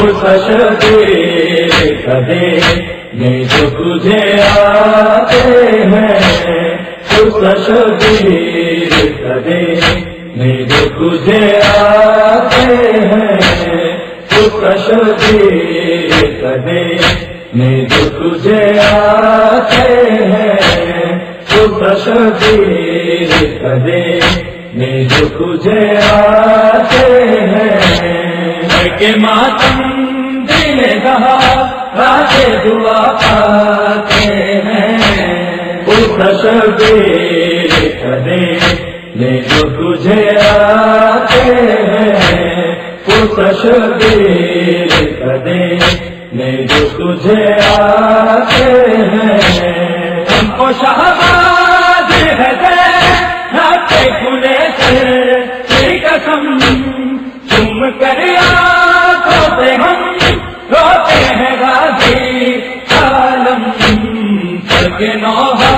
اس شبیر کدے میں جو تجھے آتے ہیں، اس شبیر کدے میں جو تجھے آتے ہیں، اس شبیر کدے میں جو تجھے آتے ہیں، اس شبیر کدے میں جو تجھے آتے ہیں، کہ ماتم دل رہا راج دعا پاتے ہیں، اس شبیر کدے میں جو تجھے آتے ہیں، اس شبیر کدے میں جو تجھے آتے ہیں، ہم کو شہباز ہے رات کھلے سے قسم تم کر آنکھوں سے ہم روتے ہیں غازی عالم سب نوحہ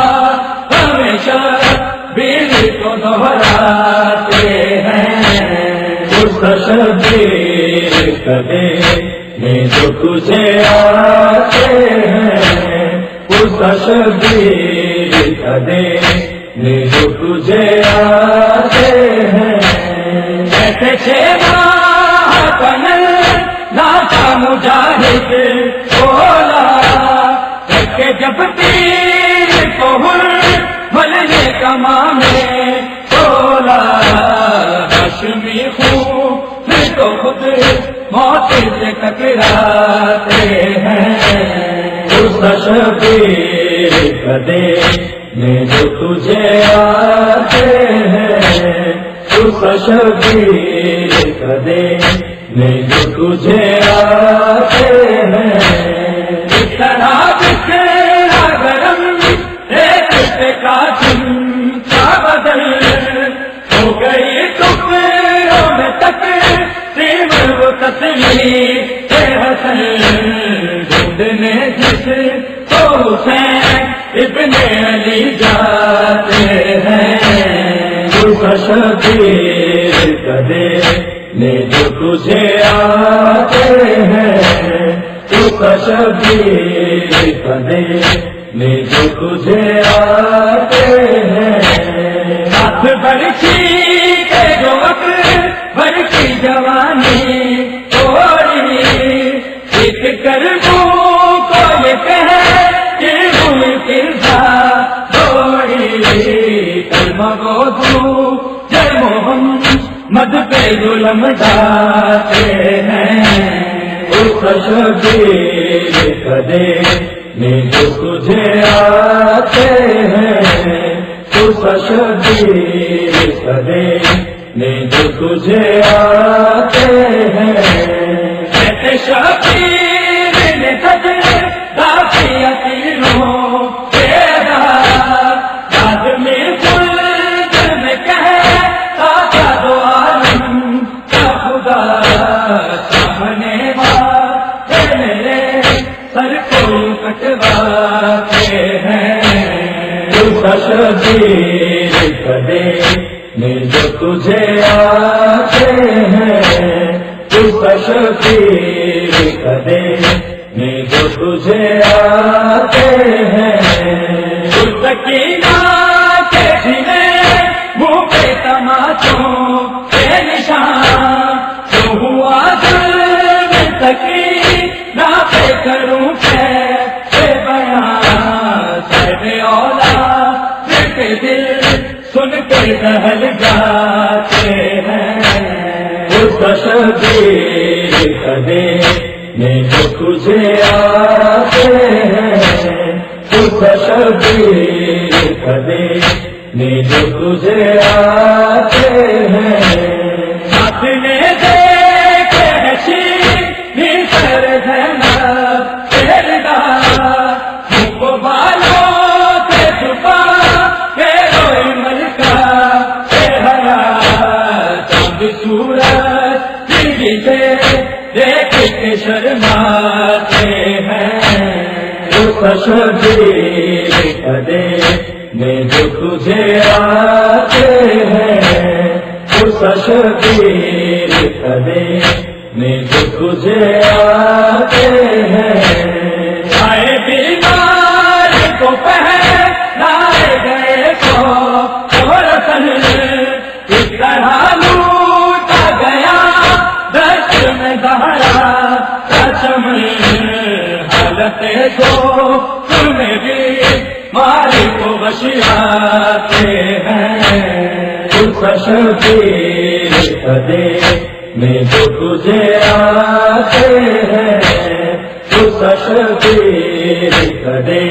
ہمیشہ بیوی کو دہراتے ہیں، اس شبیر کدے میں جو تجھے آتے ہیں، اس شبیر کدے میں جو تجھے آتے ہیں، ایسے شیوا کنل لاتا مجاہد بولا کہ جب تیر کو ملنے کماں میں بولا، ہاشمی خون تو خود موت سے ٹکراتے ہیں، اس شبیر کدے میں جو تجھے آتے ہیں، اس شبیر کدے میں جو تجھے آتے ہیں، اس طرح بکھرا گرم ایک سے قاسم کا بدل ہو گئی ٹکڑوں میں تقسیم وہ تصویر حسن ڈھونڈنے جس کو حسین ابن علی جاتے ہیں، اس شبیر کدے میں جو تجھے آتے ہیں، اس شبیر کدے میں جو تجھے آتے ہیں، ہاتھ برچی کے جو وقت برچی جوانی تھوڑی ایک کربوں کو یہ کہے کہ ہوئی کردار تھوڑی کلمہ گو دوں جے محمد پہ ظلم ڈالتے ہیں، اس شبیر کدے میں جو تجھے آتے ہیں، اس شبیر کدے میں جو تجھے آتے ہیں، ایسے شبیر نے سجدے داخی اصیلوں تیرا یاد میں خلد میں کہتا تھا دو عالم کا خدا سامنے والے میرے سر کو کٹواتے ہیں، اس شبیر کدے میں جو تجھے آتے ہیں، اس شبیر کدے میں جو تجھے آتے ہیں، اس سکینہ کے سینے منہ پہ تماچوں کے نشان جو ہوا ظلم سکینہ پہ کروں کیسے بیان، سب اولاد کے دل سن کے دہل جاتے ہیں، اس شبیر کدے میں جو تجھے آتے ہیں، اس شبیر کدے میں جو تجھے آتے ہیں، ہاتھ میں دیکھے حسین سر زینب تیرا منہ کو بالوں سے چھپا کے روئی ملکہ چہرہ چاند سورج ٹی سے دیکھ کے شرماتے ہیں، اس شبیر کدے میں جو تجھے آتے ہیں، اس شبیر کدے میں جو تجھے آتے ہیں، آئے بیمار کو پہنائے گئے کو رسن، اس طرح لوٹا گیا دشت میں زہرا کا چمن، حالت کو تمہیں بھی ماری کو بشیاتے ہیں، اس شبیر قدے میں جو تجھے آتے ہیں، اس شبیر قدے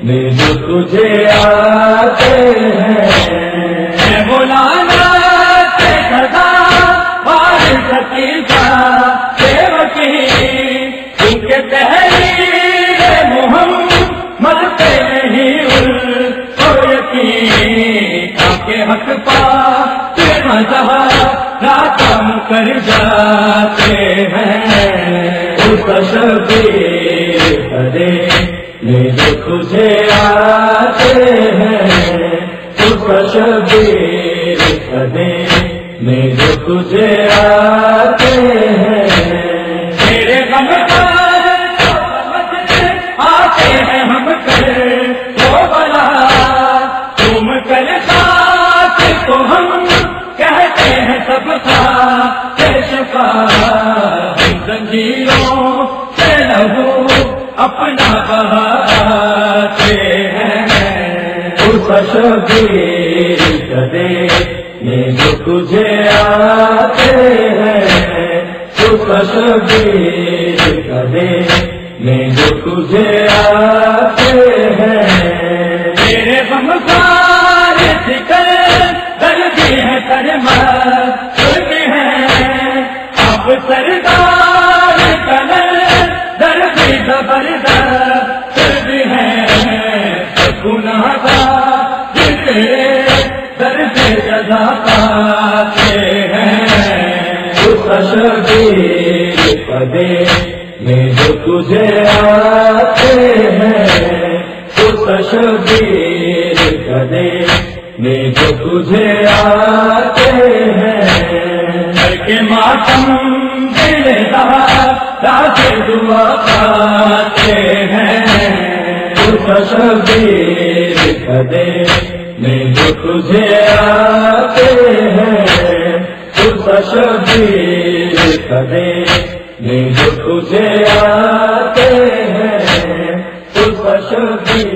میں جو تجھے آتے ہیں، مولانا سے سدا بارش کی سیوکی ان کے تحریر محمد پہ نہیں ان کو یقین، آپ کے حق پا کام کر جاتے ہیں، اس شبیر قدے میں جو تجھے آتے ہیں، اس شبیر قدے میں جو تجھے آتے ہیں، میرے غم آتے ہیں ہم کر وہ بلا تم کر ساتھ کو ہم کہتے ہیں سب کا شفا، ہم زنجیروں سے لہو اپنا بہاتے ہیں، اس شبیر قدے میں جو تجھے آتے ہیں، اس شبیر قدے میں جو تجھے آتے ہیں، میرے غم سارے ذکر دردی ہے کرما سنتے ہیں، اب سردار کلر دردی زبردست سردی ہے، گناہ کا جتنے درد جزا پاتے ہیں، اس شبیر قدے میں جو تجھے آتے ہیں، اس شبیر قدے میں جو تجھے آتے ہیں، کر کے ماتم دل سے دعا پاتے ہیں، اس شبیر قدے میں جو تجھے آتے ہیں، اس شبیر قدے میں جو تجھے آتے ہیں، اس شبیر